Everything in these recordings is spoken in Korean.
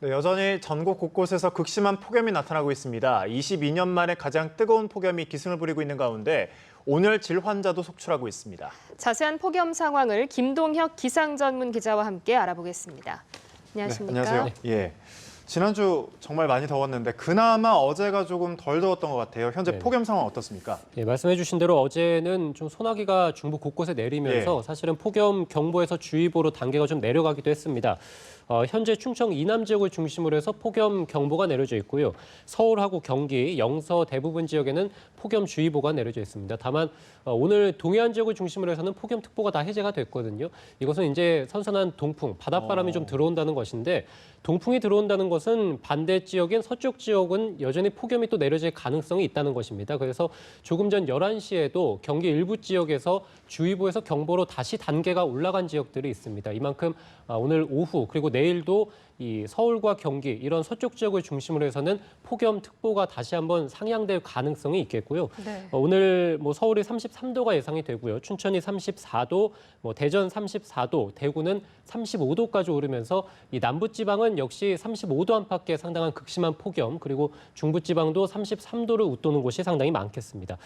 네, 여전히 전국 곳곳에서 극심한 폭염이 나타나고 있습니다. 22년 만에 가장 뜨거운 폭염이 기승을 부리고 있는 가운데 온열 질 환자도 속출하고 있습니다. 자세한 폭염 상황을 김동혁 기상전문 기자와 함께 알아보겠습니다. 안녕하십니까? 네, 안녕하세요. 예. 지난주 정말 많이 더웠는데 그나마 어제가 조금 덜 더웠던 것 같아요. 현재 폭염 상황 어떻습니까? 예, 말씀해 주신 대로 어제는 좀 소나기가 중부 곳곳에 내리면서 사실은 폭염 경보에서 주의보로 단계가 좀 내려가기도 했습니다. 현재 충청 이남 지역을 중심으로 해서 폭염 경보가 내려져 있고요. 서울하고 경기, 영서 대부분 지역에는 폭염주의보가 내려져 있습니다. 다만 오늘 동해안 지역을 중심으로 해서는 폭염특보가 다 해제가 됐거든요. 이것은 이제 선선한 동풍, 바닷바람이 좀 들어온다는 것인데 동풍이 들어온다는 것은 반대 지역인 서쪽 지역은 여전히 폭염이 또 내려질 가능성이 있다는 것입니다. 그래서 조금 전 11시에도 경기 일부 지역에서 주의보에서 경보로 다시 단계가 올라간 지역들이 있습니다. 이만큼 오늘 오후 그리고 내일도 이 서울과 경기 이런 서쪽 지역을 중심으로 해서는 폭염특보가 다시 한번 상향될 가능성이 있겠고요. 네. 오늘 뭐 서울이 33도가 예상이 되고요. 춘천이 34도, 대전 34도, 대구는 35도까지 오르면서 이 남부지방은 역시 35도 안팎의 상당한 극심한 폭염 그리고 중부지방도 33도를 웃도는 곳이 상당히 많겠습니다.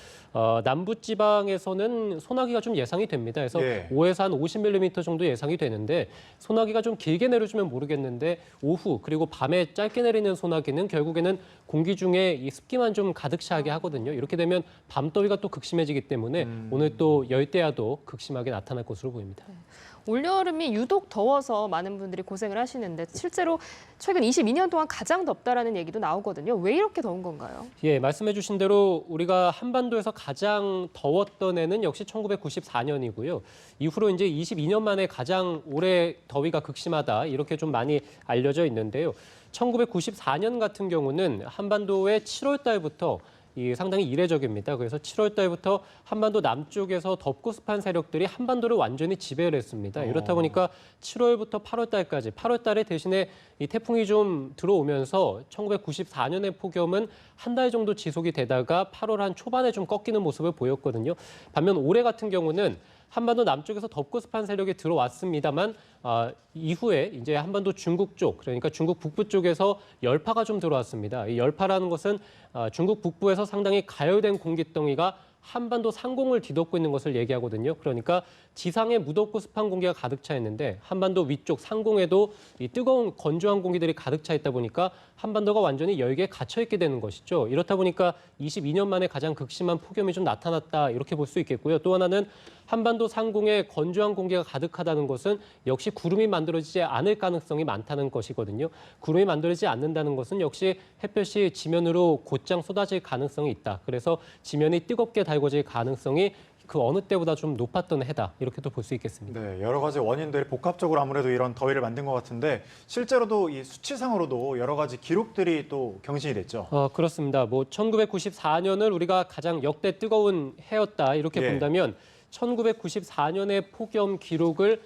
남부지방에서는 소나기가 좀 예상이 됩니다. 그래서 5에서 한 50mm 정도 예상이 되는데 소나기가 좀 길게 내려주면 모르겠는데 오후 그리고 밤에 짧게 내리는 소나기는 결국에는 공기 중에 이 습기만 좀 가득 차게 하거든요. 이렇게 되면 밤더위가 또 극심해지기 때문에 오늘 또 열대야도 극심하게 나타날 것으로 보입니다. 올여름이 유독 더워서 많은 분들이 고생을 하시는데 실제로 최근 22년 동안 가장 덥다라는 얘기도 나오거든요. 왜 이렇게 더운 건가요? 예, 말씀해 주신 대로 우리가 한반도에서 가장 더웠던 해는 역시 1994년이고요. 이후로 이제 22년 만에 가장 올해 더위가 극심하다 이렇게 좀 많이 알려져 있는데요. 1994년 같은 경우는 한반도의 7월 달부터 상당히 이례적입니다. 그래서 7월 달부터 한반도 남쪽에서 덥고 습한 세력들이 한반도를 완전히 지배를 했습니다. 이렇다 보니까 7월부터 8월 달까지, 8월 달에 대신에 이 태풍이 좀 들어오면서 1994년의 폭염은 한 달 정도 지속이 되다가 8월 한 초반에 좀 꺾이는 모습을 보였거든요. 반면 올해 같은 경우는 한반도 남쪽에서 덥고 습한 세력이 들어왔습니다만 이후에 이제 한반도 중국 쪽, 그러니까 중국 북부 쪽에서 열파가 좀 들어왔습니다. 이 열파라는 것은 중국 북부에서 상당히 가열된 공기덩이가 한반도 상공을 뒤덮고 있는 것을 얘기하거든요. 그러니까 지상에 무덥고 습한 공기가 가득 차 있는데 한반도 위쪽 상공에도 이 뜨거운 건조한 공기들이 가득 차 있다 보니까 한반도가 완전히 열기에 갇혀 있게 되는 것이죠. 이렇다 보니까 22년 만에 가장 극심한 폭염이 좀 나타났다 이렇게 볼 수 있겠고요. 또 하나는 한반도 상공에 건조한 공기가 가득하다는 것은 역시 구름이 만들어지지 않을 가능성이 많다는 것이거든요. 구름이 만들어지지 않는다는 것은 역시 햇볕이 지면으로 곧장 쏟아질 가능성이 있다. 그래서 지면이 뜨겁게 달궈질 가능성이 그 어느 때보다 좀 높았던 해다. 이렇게도 볼 수 있겠습니다. 네, 여러 가지 원인들이 복합적으로 아무래도 이런 더위를 만든 것 같은데 실제로도 이 수치상으로도 여러 가지 기록들이 또 경신이 됐죠. 그렇습니다. 1994년을 우리가 가장 역대 뜨거운 해였다. 이렇게 본다면 1994년의 폭염 기록을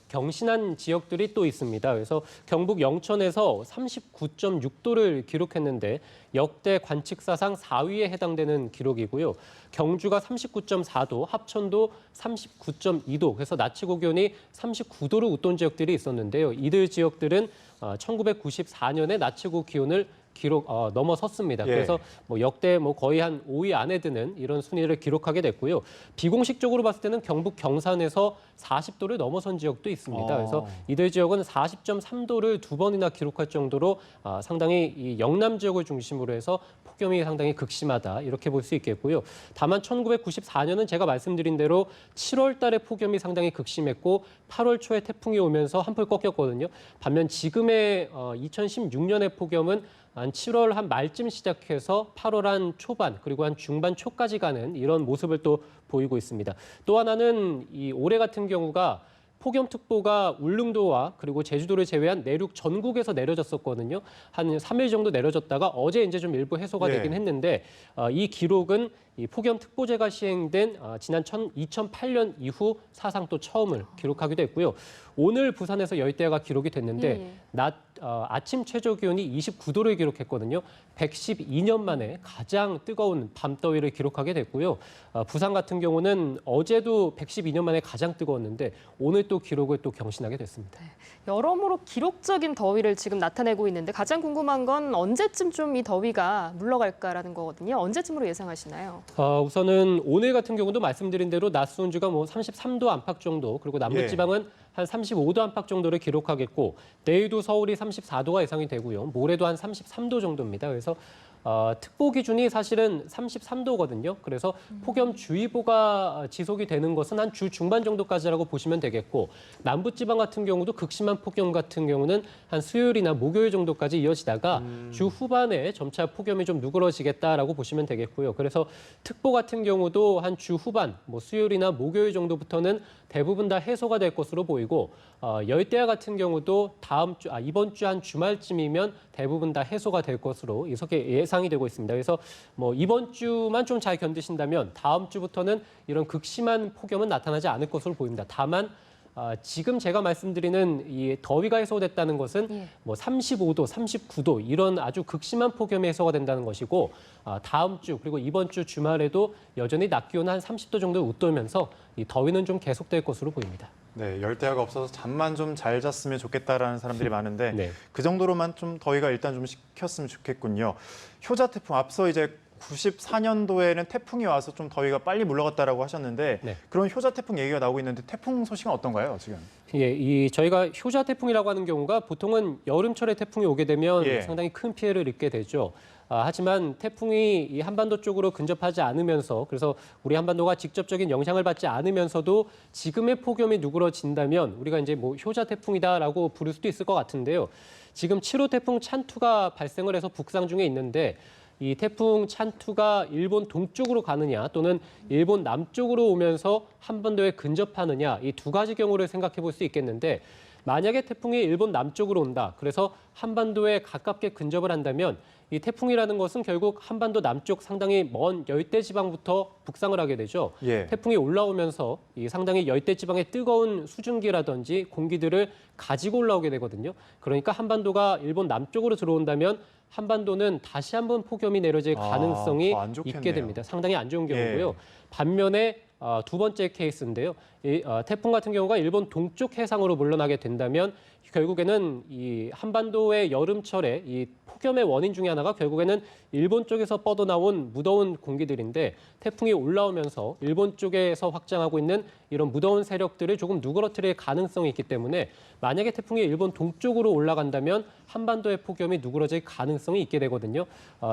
경신한 지역들이 또 있습니다. 그래서 경북 영천에서 39.6도를 기록했는데 역대 관측사상 4위에 해당되는 기록이고요. 경주가 39.4도, 합천도 39.2도, 그래서 낮 최고 기온이 39도를 웃돈 지역들이 있었는데요. 이들 지역들은 1994년에 낮 최고 기온을 넘어섰습니다. 그래서 역대 거의 한 5위 안에 드는 이런 순위를 기록하게 됐고요. 비공식적으로 봤을 때는 경북 경산에서 40도를 넘어선 지역도 있습니다. 그래서 이들 지역은 40.3도를 두 번이나 기록할 정도로 상당히 이 영남 지역을 중심으로 해서 폭염이 상당히 극심하다 이렇게 볼 수 있겠고요. 다만 1994년은 제가 말씀드린 대로 7월 달에 폭염이 상당히 극심했고 8월 초에 태풍이 오면서 한풀 꺾였거든요. 반면 지금의 2016년의 폭염은 한 7월 한 말쯤 시작해서 8월 한 초반 그리고 한 중반 초까지 가는 이런 모습을 또 보이고 있습니다. 또 하나는 이 올해 같은 경우가 폭염특보가 울릉도와 그리고 제주도를 제외한 내륙 전국에서 내려졌었거든요. 한 3일 정도 내려졌다가 어제 이제 좀 일부 해소가 되긴 했는데 이 기록은 이 폭염특보제가 시행된 지난 2008년 이후 사상 또 처음을 기록하기도 했고요. 오늘 부산에서 열대야가 기록이 됐는데 아침 최저 기온이 29도를 기록했거든요. 112년 만에 가장 뜨거운 밤더위를 기록하게 됐고요. 부산 같은 경우는 어제도 112년 만에 가장 뜨거웠는데 오늘 또 기록을 또 경신하게 됐습니다. 여러모로 기록적인 더위를 지금 나타내고 있는데 가장 궁금한 건 언제쯤 좀 이 더위가 물러갈까라는 거거든요. 언제쯤으로 예상하시나요? 우선은 오늘 같은 경우도 말씀드린 대로 낮 수온주가 뭐 33도 안팎 정도, 그리고 남부지방은 한 35도 안팎 정도를 기록하겠고, 내일도 서울이 34도가 예상이 되고요. 모레도 한 33도 정도입니다. 그래서 특보 기준이 사실은 33도거든요. 그래서 폭염주의보가 지속이 되는 것은 한 주 중반 정도까지라고 보시면 되겠고, 남부지방 같은 경우도 극심한 폭염 같은 경우는 한 수요일이나 목요일 정도까지 이어지다가 주 후반에 점차 폭염이 좀 누그러지겠다라고 보시면 되겠고요. 그래서 특보 같은 경우도 한 주 후반, 뭐 수요일이나 목요일 정도부터는 대부분 다 해소가 될 것으로 보이고, 열대야 같은 경우도 이번 주 한 주말쯤이면 대부분 다 해소가 될 것으로 이렇게 예상이 되고 있습니다. 그래서 뭐 이번 주만 좀 잘 견디신다면 다음 주부터는 이런 극심한 폭염은 나타나지 않을 것으로 보입니다. 다만 지금 제가 말씀드리는 이 더위가 해소됐다는 것은 뭐 35도, 39도 이런 아주 극심한 폭염이 해소가 된다는 것이고, 다음 주 그리고 이번 주 주말에도 여전히 낮 기온 한 30도 정도 웃돌면서 이 더위는 좀 계속될 것으로 보입니다. 네, 열대야가 없어서 잠만 좀 잘 잤으면 좋겠다라는 사람들이 많은데 네. 그 정도로만 좀 더위가 일단 좀 식혔으면 좋겠군요. 효자 태풍 앞서 이제 94년도에는 태풍이 와서 좀 더위가 빨리 물러갔다라고 하셨는데 네. 그런 효자 태풍 얘기가 나오고 있는데 태풍 소식은 어떤가요, 지금? 예, 저희가 효자 태풍이라고 하는 경우가 보통은 여름철에 태풍이 오게 되면 예. 상당히 큰 피해를 입게 되죠. 하지만 태풍이 이 한반도 쪽으로 근접하지 않으면서, 그래서 우리 한반도가 직접적인 영향을 받지 않으면서도 지금의 폭염이 누그러진다면 우리가 이제 뭐 효자 태풍이다라고 부를 수도 있을 것 같은데요. 지금 7호 태풍 찬투가 발생을 해서 북상 중에 있는데, 이 태풍 찬투가 일본 동쪽으로 가느냐 또는 일본 남쪽으로 오면서 한반도에 근접하느냐, 이 두 가지 경우를 생각해 볼 수 있겠는데, 만약에 태풍이 일본 남쪽으로 온다, 그래서 한반도에 가깝게 근접을 한다면 이 태풍이라는 것은 결국 한반도 남쪽 상당히 먼 열대 지방부터 북상을 하게 되죠. 예. 태풍이 올라오면서 이 상당히 열대 지방의 뜨거운 수증기라든지 공기들을 가지고 올라오게 되거든요. 그러니까 한반도가 일본 남쪽으로 들어온다면 한반도는 다시 한번 폭염이 내려질 가능성이 더안 좋겠네요. 있게 됩니다. 상당히 안 좋은 경우고요. 예. 반면에 두 번째 케이스인데요. 태풍 같은 경우가 일본 동쪽 해상으로 물러나게 된다면 결국에는 이 한반도의 여름철에 이 폭염의 원인 중에 하나가 결국에는 일본 쪽에서 뻗어나온 무더운 공기들인데, 태풍이 올라오면서 일본 쪽에서 확장하고 있는 이런 무더운 세력들을 조금 누그러뜨릴 가능성이 있기 때문에 만약에 태풍이 일본 동쪽으로 올라간다면 한반도의 폭염이 누그러질 가능성이 있게 되거든요.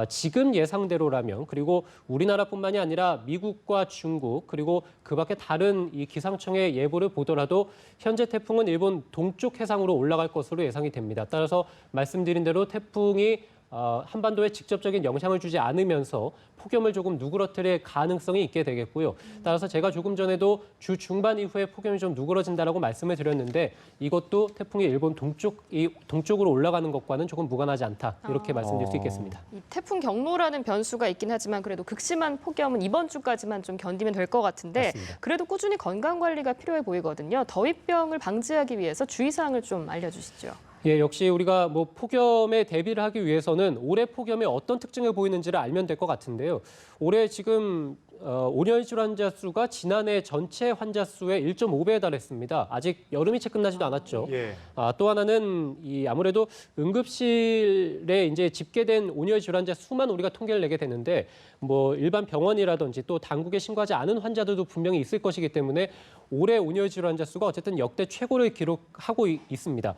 지금 예상대로라면, 그리고 우리나라뿐만이 아니라 미국과 중국 그리고 그 밖에 다른 이 기상청의 예보를 보더라도 현재 태풍은 일본 동쪽 해상으로 올라갈 것으로 예상이 됩니다. 따라서 말씀드린 대로 태풍이 한반도에 직접적인 영향을 주지 않으면서 폭염을 조금 누그러뜨릴 가능성이 있게 되겠고요. 따라서 제가 조금 전에도 주 중반 이후에 폭염이 좀 누그러진다라고 말씀을 드렸는데, 이것도 태풍이 일본 동쪽으로 올라가는 것과는 조금 무관하지 않다, 이렇게 말씀드릴 수 있겠습니다. 이 태풍 경로라는 변수가 있긴 하지만 그래도 극심한 폭염은 이번 주까지만 좀 견디면 될 것 같은데, 맞습니다. 그래도 꾸준히 건강 관리가 필요해 보이거든요. 더위병을 방지하기 위해서 주의사항을 좀 알려주시죠. 예, 역시 우리가 뭐 폭염에 대비를 하기 위해서는 올해 폭염에 어떤 특징을 보이는지를 알면 될 것 같은데요. 올해 지금 온열질 환자 수가 지난해 전체 환자 수의 1.5배에 달했습니다. 아직 여름이 채 끝나지도 않았죠. 예. 또 하나는 아무래도 응급실에 이제 집계된 온열 질환자 수만 우리가 통계를 내게 되는데, 뭐 일반 병원이라든지 또 당국에 신고하지 않은 환자들도 분명히 있을 것이기 때문에 올해 온열 질환자 수가 어쨌든 역대 최고를 기록하고 있습니다.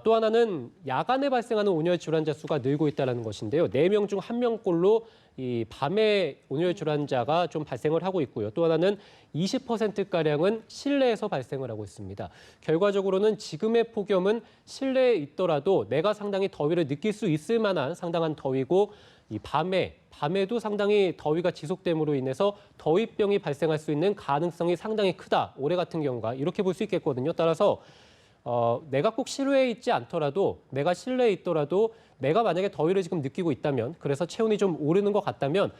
또 하나는 야간에 발생하는 온열 질환자 수가 늘고 있다는 것인데요. 4명 중 1명꼴로 이 밤에 온열 질환자가 좀 발생을 하고 있고요. 또 하나는 20%가량은 실내에서 발생을 하고 있습니다. 결과적으로는 지금의 폭염은 실내에 있더라도 내가 상당히 더위를 느낄 수 있을 만한 상당한 더위고, 이 밤에도 상당히 더위가 지속됨으로 인해서 더위병이 발생할 수 있는 가능성이 상당히 크다. 올해 같은 경우가 이렇게 볼 수 있겠거든요. 따라서 내가 꼭 실외에 있지 않더라도, 내가 실내에 있더라도 내가 만약에 더위를 지금 느끼고 있다면, 그래서 체온이 좀 오르는 것 같다면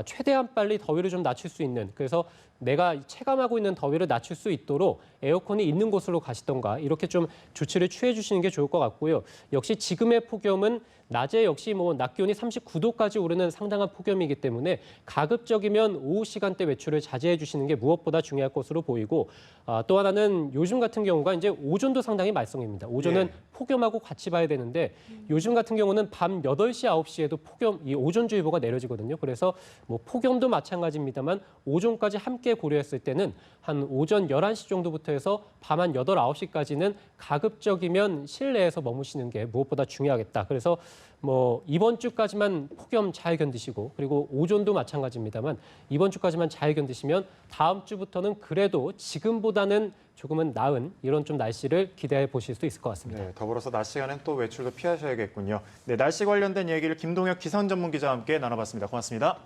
최대한 빨리 더위를 좀 낮출 수 있는, 그래서 내가 체감하고 있는 더위를 낮출 수 있도록 에어컨이 있는 곳으로 가시던가 이렇게 좀 조치를 취해 주시는 게 좋을 것 같고요. 역시 지금의 폭염은 낮에 역시 낮 기온이 39도까지 오르는 상당한 폭염이기 때문에 가급적이면 오후 시간대 외출을 자제해 주시는 게 무엇보다 중요할 것으로 보이고, 또 하나는 요즘 같은 경우가 이제 오존도 상당히 말썽입니다. 오존은 예. 폭염하고 같이 봐야 되는데 요즘 같은 경우는 밤 8시, 9시에도 이 오존주의보가 내려지거든요. 그래서 폭염도 마찬가지입니다만 오존까지 함께 고려했을 때는 한 오전 11시 정도부터 해서 밤 한 8, 9시까지는 가급적이면 실내에서 머무시는 게 무엇보다 중요하겠다. 그래서 이번 주까지만 폭염 잘 견디시고, 그리고 오존도 마찬가지입니다만 이번 주까지만 잘 견디시면 다음 주부터는 그래도 지금보다는 조금은 나은 이런 좀 날씨를 기대해 보실 수 있을 것 같습니다. 네, 더불어서 낮 시간엔 또 외출도 피하셔야겠군요. 네, 날씨 관련된 얘기를 김동혁 기상 전문 기자와 함께 나눠봤습니다. 고맙습니다.